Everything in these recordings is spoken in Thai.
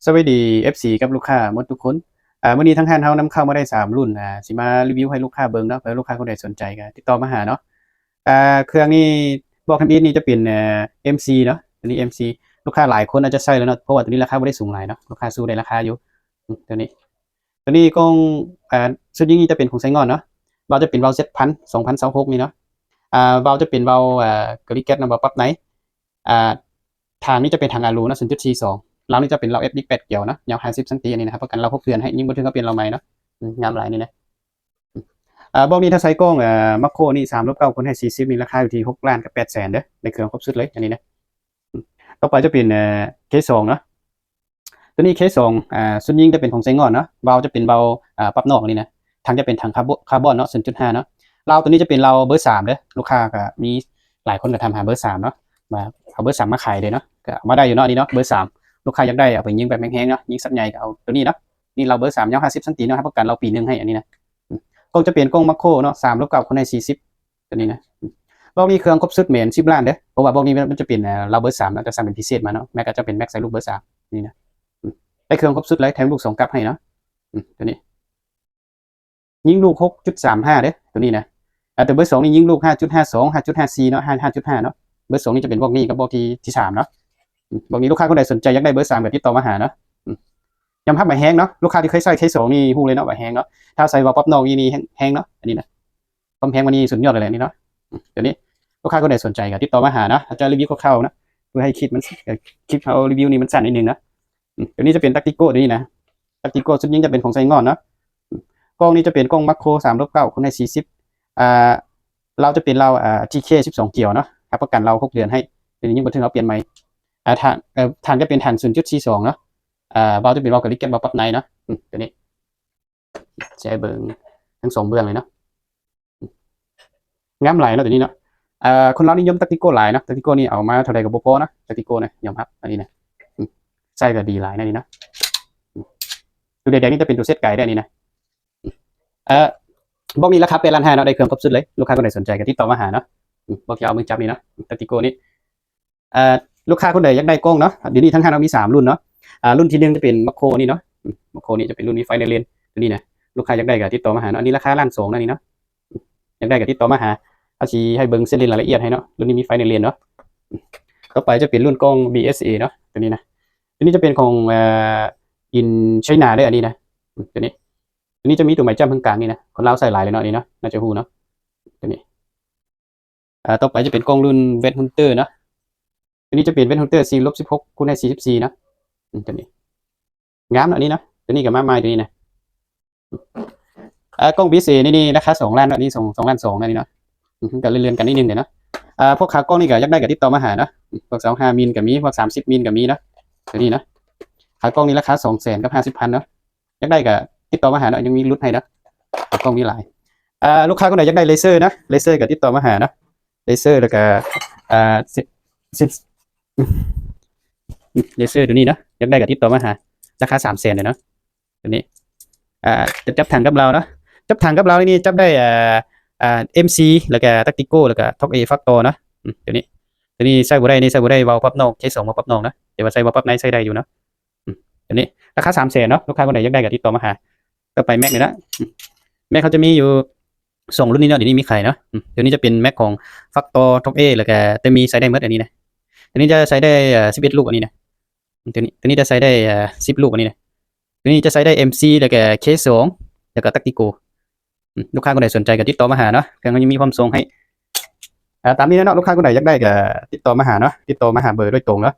สวัสดี FC กับลูกค้าหมดทุกคนมื้อนี้ทางห้านเฮานำเข้ามาได้3รุ่นสิมารีวิวให้ลูกค้าเบิ่งเนาะเผื่อลูกค้าคนใดสนใจก็ติดต่อมาหาเนาะเครื่องนี้บอกทำอิฐนี่จะเป็นMC เนาะตัวนี้ MC ลูกค้าหลายคนอาจจะใช้แล้วเนาะเพราะว่าตัวนี้ราคาบ่ได้สูงหลายเนาะลูกค้าสู้ได้ราคาอยู่ตัวนี้กล้องชุดนี้จะเป็นของไซงอนเนาะเว้าจะเป็นเว้า Z1000 2026นี่เนาะเว้าจะเป็นเว้ากริกเก็ตเนาะเว้าปรับไหนอ่าทางนี้จะเป็นทางอารูเนาะ 0.42เรานี่จะเป็นเรา FD8 เกี่ยวนะยาว50ซนอันนี้นะครับประกันเรา6เดือนให้ยิ่งบ่ถึงก็เปลี่ยนเราใหม่เนาะงามหลายนี่นะบอกนี้ถ้าใช้กล้องมัคโครนี่3/9คนให้40นี่ราคาอยู่ที่6ล้านกับ8แสนเด้อในเครื่องครบสุดเลยอันนี้นะต่อไปจะเป็นเคส2เนาะตัวนี้เคส2ส่วนยิงจะเป็นของไซงอนเนาะเบาจะเป็นเบาปรับนอกนี่นะทางจะเป็นทางคาร์บอนเนาะ 0.5 เนาะเราตัวนี้จะเป็นเราเบอร์3เด้อลูกค้าก็มีหลายคนก็ทำหาเบอร์3เนาะมาเอาเบอร์3มาขายเลยเนาะก็เอามาได้อยู่เนาะนี่เนาะเบอร์3ลูกค้าอยากได้เอาไปยิงแบบแห้งๆเนาะยิงสัตว์ใหญ่ก็เอาตัวนี้เนาะนี่เราเบอร์3ยาว50ซนเนาะครับประกันเราปีนึงให้อันนี้นะกล้องจะเปลี่ยนกล้องมัคโครเนาะ3/9คนให้40ตัวนี้นะบอกนี้เครื่องครบสุดเหมือน10ล้านเด้อเพราะว่าบอกนี้มันจะเป็นเราเบอร์3เนาะจะสั่งเป็นพิเศษมาเนาะแม็กก็จะเป็นแม็กใส่ลูกเบอร์3นี่นะได้เครื่องครบสุดเลยแถมลูก2กับให้เนาะตัวนี้ยิงลูก 6.35 เด้อตัวนี้นะแต่เบอร์2นี่ยิงลูก 5.52 5.54 เนาะ5.5 เนาะเบอร์2นี่จะเป็นบอกนี้กับบอกที่3เนาะบอกนี้ลูกค้าคนใดสนใจอยากได้เบอร์3แบบติดต่อมาหาเนาะยำพับใบแห้งเนาะลูกค้าที่เคยใส่เคส2นี่ฮู้เลยเนาะใบแห้งเนาะถ้าใส่ว่าป๊อปนอกนี่แห้งเนาะอันนี้นะความแห้งมันนี่สุดยอดเลยนี่เนาะเดี๋ยวนี้ลูกค้าคนใดสนใจก็ติดต่อมาหานะอาจจะรีวิวคร่าวๆนะเพื่อให้คลิปเขารีวิวนี่มันสั้นนิดนึงนะเดี๋ยวนี้จะเป็นตักติโก้นี่นะตักติโก้ชุดยิงจะเป็นของไซงอนเนาะกล้องนี้จะเป็นกล้องมัคโคร3/9คนให้40เราจะเป็นเราTK 12เกี่ยวเนาะครับประกันเรา6เดือนให้เดี๋ยวนี้ยิ่งบ่ถึงเราเปลี่ยนใหม่ทางจะเป็นฐาน 0.42 เนาะเบาจะเป็นเบากับลิกเก็ตเบาปรับในเนาะตัวนี้ใช้เบิ้งทั้ง2เบื้องเลยเนาะงามหลายเนาะตัวนี้เนาะคนเรานิยมตักติโก้หลายเนาะตักติโก้นี่เอามาเท่าไรกับโบโปนะตักติโก้นะยอมรับอันนี้นะใส่ก็ดีหลายนะนี่นะตัวแดงๆนี่จะเป็นตัวเซตไก่ได้นี่นะบอกนี้ราคาเป็น1,500,000เนาะได้เครื่องครบสุดเลยลูกค้าคนใดสนใจก็ติดต่อมาหาเนาะบอกจะเอามือจับนี่เนาะตักติโก้นี่ลูกค้าคนใดอยากได้กล้องเนาะเดี๋ยวนี้ทั้งห้างเรามี3รุ่นเนาะรุ่นที่1จะเป็นมัคโครนี่เนาะมัคโครนี่จะเป็นรุ่นนี้ไฟในเลนตัวนี้นะลูกค้าอยากได้ก็ติดต่อมาหาเนาะอันนี้ราคา1,200,000นะนี่เนาะอยากได้ก็ติดต่อมาหาเอาชี้ให้เบิ่งเส้นเลนรายละเอียดให้เนาะรุ่นนี้มีไฟในเลนเนาะต่อไปจะเป็นรุ่นกล้อง BSA เนาะตัวนี้นะตัวนี้จะเป็นของอินไชน่าด้วยอันนี้นะตัวนี้จะมีตัวหมายจ้ำข้างกลางนี่นะคนเราใส่หลายเลยเนาะนี่เนาะน่าจะฮู้เนาะตัวนี้ต่อไปจะเป็นกล้องรุ่นเวทฮุนเตอร์เนาะตัวนี้จะเปลี่ยนเป็นฮุนเตอร์ 4/16คูณให้44นะตัวนี้งามเนาะนี่นะตัวนี้กับมาตัวนี้นะกล้อง BSA นี่ราคา2ล้านเนาะนี่2ล้าน2นะนี่เนาะก็เลื่อนๆกันนิดนึงเดี๋ยวเนาะพวกขากล้องนี่ก็อยากได้ก็ติดต่อมาหาเนาะพวก25มิลก็มีพวก30มิลก็มีเนาะตัวนี้นะขากล้องนี่ราคา200,000กับ50,000เนาะอยากได้ก็ติดต่อมาหาเนาะยังมีรุ่นให้นะกล้องมีหลายลูกค้าคนไหนอยากได้เลเซอร์นะเลเซอร์ก็ติดต่อมาหานะเลเซอร์แล้วก็เลเซอร์ตัวนี้นะอยากได้กับติดต่อมาหาราคา300,000เลยเนาะตัวนี้จะจับถังกับเราเนาะจับถังกับเรานี่จับได้MC แล้วก็ตักติโก้แล้วก็ท็อกเอฟักโตนะตัวนี้ใส่บ่ได้นี่ใส่บ่ได้เบาปั๊บนอกใช้2มาปั๊บนอกนะเดี๋ยวว่าใส่เบาปั๊บในใส่ได้อยู่เนาะตัวนี้ราคา300,000เนาะลูกค้าคนไหนอยากได้กับติดต่อมาหาก็ไปแม็กเลยนะแม็กเขาจะมีอยู่2รุ่นนี้เนาะเดี๋ยวนี้มีขายเนาะเดี๋ยวนี้จะเป็นแม็กของฟักโตท็อกเอแล้วก็แต่มีใส่ได้หมดอันนี้นะตัวนี้จะใช้ได้11ลูกอันนี้นะตัวนี้จะใช้ได้10ลูกอันนี้นะตัวนี้จะใช้ได้ MC แล้วก็ K2 แล้วก็ตักติโกลูกค้าคนไหนสนใจก็ติดต่อมาหาเนาะเครื่องยังมีความทรงให้ตามนี้นะเนาะลูกค้าคนไหนอยากได้ก็ติดต่อมาหาเนาะติดต่อมาหาเบอร์โดยตรงเนาะ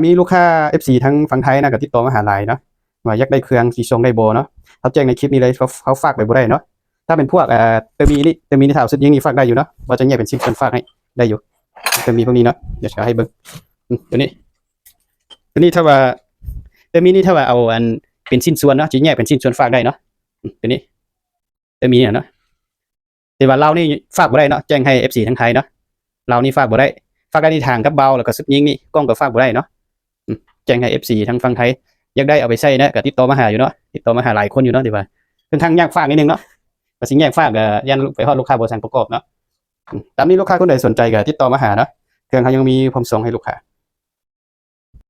มีลูกค้า FC ทั้งฝั่งไทยนะก็ติดต่อมาหาไลน์เนาะว่าอยากได้เครื่องที่ทรงได้โบเนาะเขาแจ้งในคลิปนี้เลยเขาฝากไปบ่ได้เนาะถ้าเป็นพวกเตอร์มีนี่ถาวสุดยิงนี่ฝากได้อยู่เนาะว่าจะแยกเป็นชิ้นส่วนฝากให้ได้อยู่เตอร์มีพวกนี้เนาะเดี๋ยวจะให้เบิ่งตัวนี้ถ้าว่าเตอร์มีนี่ถ้าว่าเอาอันเป็นชิ้นส่วนเนาะจะแยกเป็นชิ้นส่วนฝากได้เนาะตัวนี้เตอร์มีเนี่ยเนาะแต่ว่าเรานี่ฝากบ่ได้เนาะแจ้งให้ FC ทั้งไทยเนาะเรานี่ฝากบ่ได้ฝากได้ในทางกับเบาแล้วก็สุดยิงนี่กล้องก็ฝากบ่ได้เนาะแจ้งให้ FC ทั้งฝั่งไทยอยากได้เอาไปใช้นะก็ติดต่อมาหาอยู่เนาะติดต่อมาหาหลายคนอยู่เนาะดีว่าค่อนข้างยากฝากนิดนึงเนาะก็สิแยกฝากยันไปฮอดลูกค้าบ่สั่งประกอบเนาะตามนี้ลูกค้าคนใดสนใจก็ติดต่อมาหาเนาะเครื่องเขายังมีพร้อมส่งให้ลูกค้า